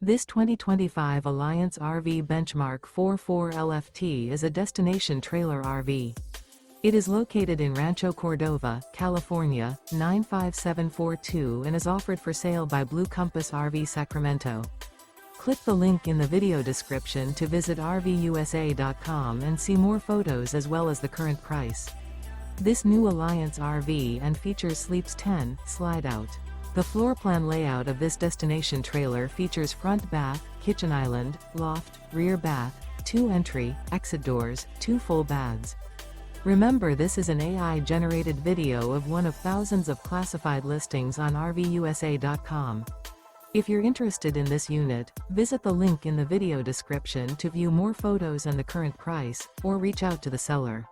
This 2025 Alliance RV Benchmark 44 LFT is a destination trailer RV. It is located in Rancho Cordova, California, 95742 and is offered for sale by Blue Compass RV Sacramento. Click the link in the video description to visit RVUSA.com and see more photos as well as the current price. This new Alliance RV and features Sleeps 10, Slideout. The floor plan layout of this destination trailer features front bath, kitchen island, loft, rear bath, 2 entry, exit doors, 2 full baths. Remember, this is an AI-generated video of one of thousands of classified listings on RVUSA.com. If you're interested in this unit, visit the link in the video description to view more photos and the current price, or reach out to the seller.